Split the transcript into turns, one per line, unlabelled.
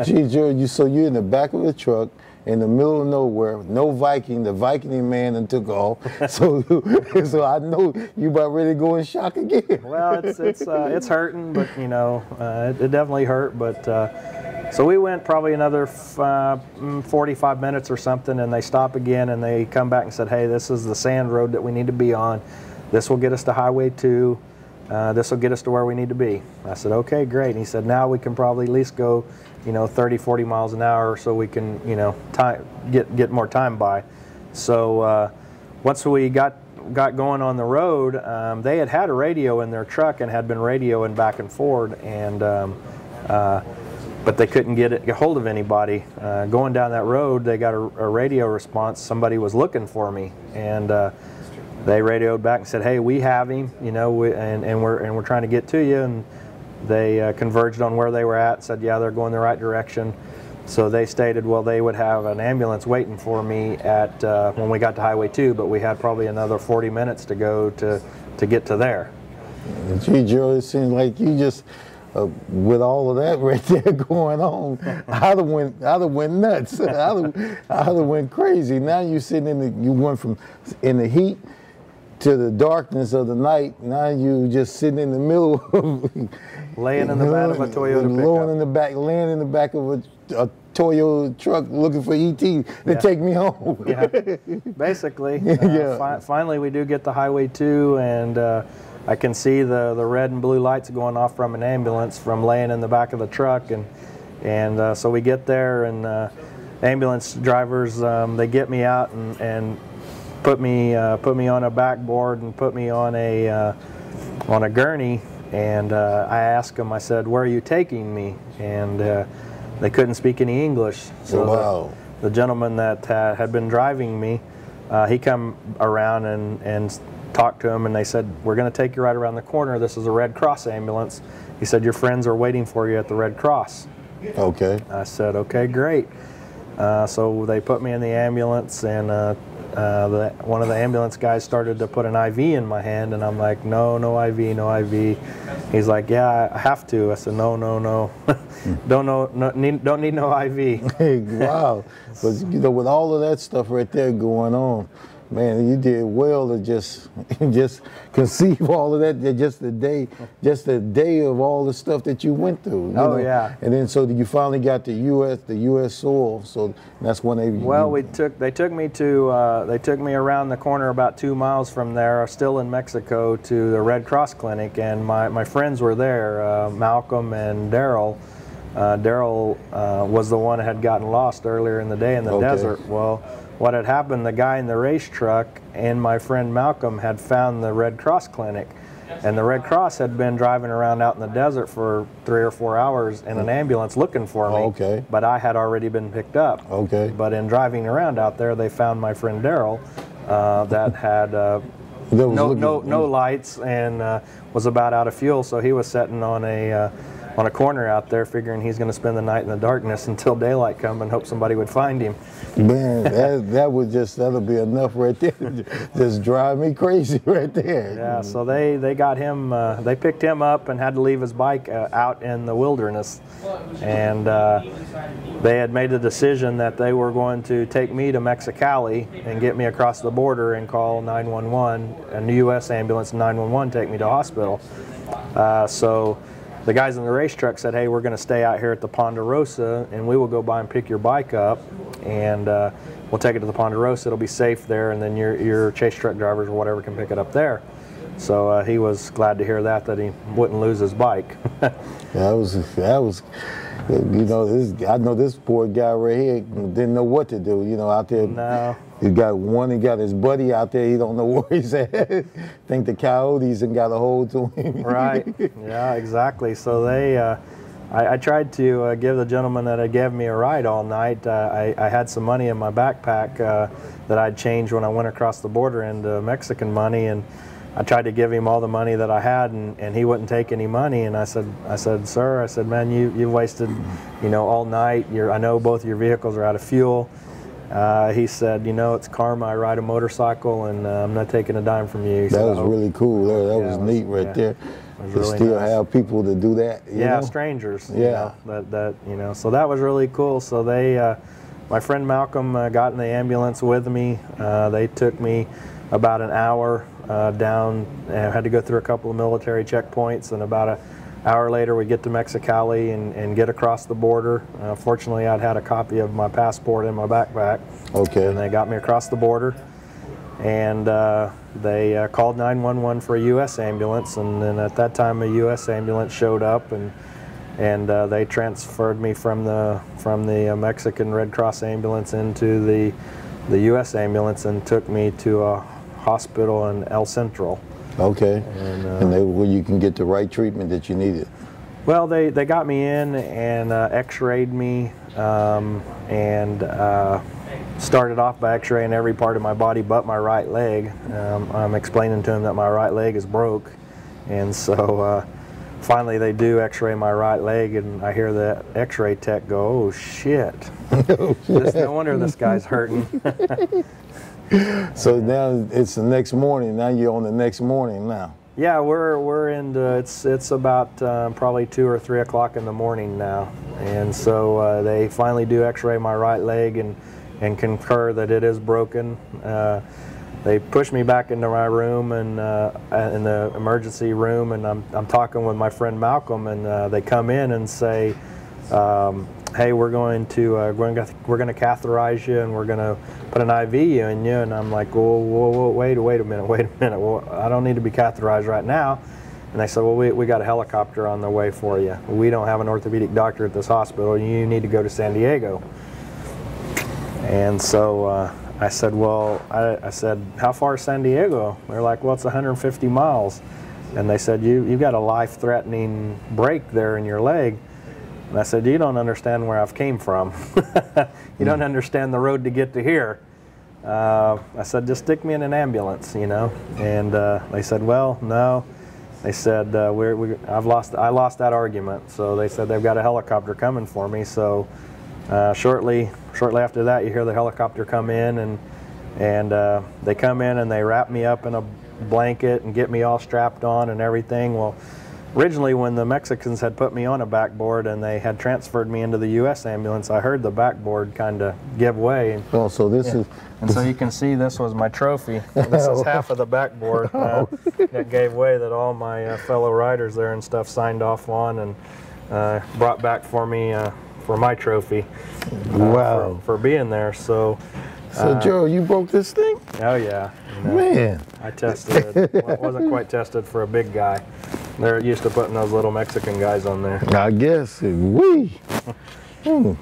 Gee, Gerald, so you're in the back of the truck in the middle of nowhere, no Viking. The Viking man and took off. So, so I know you about ready to go in shock again.
Well, it's hurting, but you know, it definitely hurt. But so we went probably another 45 minutes or something, and they stop again, and they come back and said, "Hey, this is the sand road that we need to be on. This will get us to Highway 2. This will get us to where we need to be." I said, "Okay, great." And he said, "Now we can probably at least go, you know, 30, 40 miles an hour, so we can, you know, get more time by." So once we got going on the road, they had a radio in their truck and had been radioing back and forward, and but they couldn't get hold of anybody. Going down that road, they got a radio response. Somebody was looking for me, and they radioed back and said, "Hey, we have him, you know, and we're trying to get to you." And they converged on where they were at, said, "Yeah, they're going the right direction." So they stated, well, they would have an ambulance waiting for me at when we got to Highway 2, but we had probably another 40 minutes to go to get to there.
Gee, Gerald, it seems like you just, with all of that right there going on, I'd have went nuts. I'd have went crazy. Now you sitting you went from in the heat to the darkness of the night. Now you just sitting in the middle of
laying in the back of a Toyota pickup.
Laying in the back of a Toyota truck looking for ET to take me home.
Yeah, basically. Finally, we do get to Highway 2, and I can see the red and blue lights going off from an ambulance from laying in the back of the truck, and so we get there, and ambulance drivers they get me out and put me on a backboard and put me on a gurney, and I asked them, I said, "Where are you taking me?" And they couldn't speak any English. So the gentleman that had been driving me, he come around and talked to him, and they said, "We're going to take you right around the corner. This is a Red Cross ambulance." He said, "Your friends are waiting for you at the Red Cross."
Okay.
I said, "Okay, great." So they put me in the ambulance, and one of the ambulance guys started to put an IV in my hand, and I'm like, "No, no IV, no IV." He's like, "Yeah, I have to." I said, "No, no, no, don't need no IV."
Hey, wow! But you know, with all of that stuff right there going on, man, you did well to just conceive all of that. Just the day of all the stuff that you went through. You know?
Yeah.
And then so you finally got the U.S. soil. So that's when they.
Well, they took me around the corner about 2 miles from there, still in Mexico, to the Red Cross clinic, and my friends were there, Malcolm and Daryl. Daryl was the one that had gotten lost earlier in the day in the desert. Well, what had happened, the guy in the race truck and my friend Malcolm had found the Red Cross clinic, and the Red Cross had been driving around out in the desert for 3 or 4 hours in an ambulance looking for me.
Okay.
But I had already been picked up.
Okay.
But in driving around out there, they found my friend Daryl that had no lights and was about out of fuel, so he was sitting on a corner out there, figuring he's going to spend the night in the darkness until daylight come and hope somebody would find him.
Man, that'll be enough right there. Just drive me crazy right there.
Yeah, so they got him, they picked him up and had to leave his bike out in the wilderness, and they had made the decision that they were going to take me to Mexicali and get me across the border and call 911, a U.S. ambulance, 911, take me to a hospital. So the guys in the race truck said, "Hey, we're going to stay out here at the Ponderosa, and we will go by and pick your bike up, and we'll take it to the Ponderosa. It'll be safe there, and then your chase truck drivers or whatever can pick it up there." So he was glad to hear that he wouldn't lose his bike.
That was, you know, I know this poor guy right here didn't know what to do. You know, out there.
No.
He got his buddy out there. He don't know where he's at. Think the coyotes and got a hold to him.
Right. Yeah, exactly. So they, I tried to give the gentleman that had given me a ride all night. I had some money in my backpack that I'd changed when I went across the border into Mexican money, and I tried to give him all the money that I had, and he wouldn't take any money. And I said, "Sir," I said, "Man, you've wasted, you know, all night. I know both your vehicles are out of fuel." He said, "You know, it's karma. I ride a motorcycle, and I'm not taking a dime from you."
That was really cool. That was neat right there.
was
To
really
still
nice.
have people to do that. You
Yeah,
know?
strangers.
Yeah.
So that was really cool. So they, my friend Malcolm got in the ambulance with me. They took me about an hour down, and had to go through a couple of military checkpoints, and about an hour later we get to Mexicali and get across the border. Fortunately, I'd had a copy of my passport in my backpack.
Okay.
And they got me across the border, and they called 911 for a U.S. ambulance, and then at that time a U.S. ambulance showed up, and they transferred me from the Mexican Red Cross ambulance into the U.S. ambulance and took me to a hospital in El Central.
Okay. And where you can get the right treatment that you needed.
Well, they got me in and x-rayed me, and started off by x-raying every part of my body but my right leg. I'm explaining to them that my right leg is broke, and so finally they do x-ray my right leg, and I hear the x-ray tech go, "Oh shit." No wonder this guy's hurting.
So now it's the next morning. Now you're on the next morning now.
Yeah, we're into, it's about probably 2 or 3 o'clock in the morning now, and so they finally do x-ray my right leg and concur that it is broken. They push me back into my room, and in the emergency room, and I'm talking with my friend Malcolm, and they come in and say, "Hey, we're going to catheterize you, and we're going to put an IV in you." And I'm like, "Whoa, wait a minute. Well, I don't need to be catheterized right now." And they said, "Well, we got a helicopter on the way for you. We don't have an orthopedic doctor at this hospital. You need to go to San Diego." And so I said, "Well," I said, "How far is San Diego?" They're like, "Well, it's 150 miles. And they said, you've got a life-threatening break there in your leg." And I said, "You don't understand where I've came from. You don't understand the road to get to here." I said, "Just stick me in an ambulance, you know." And they said, "Well, no." They said, I lost that argument. So they said they've got a helicopter coming for me. So shortly after that, you hear the helicopter come in, and they come in and they wrap me up in a blanket and get me all strapped on and everything. Well, originally, when the Mexicans had put me on a backboard and they had transferred me into the U.S. ambulance, I heard the backboard kind of give way.
Oh, so this is...
And so you can see this was my trophy. This is half of the backboard that gave way, that all my fellow riders there and stuff signed off on and brought back for me for my trophy.
Wow.
For being there. So
Gerald, you broke this thing?
Oh yeah. You know,
Man.
I tested it. Well, it wasn't quite tested for a big guy. They're used to putting those little Mexican guys on there.
I guess. Wee.
So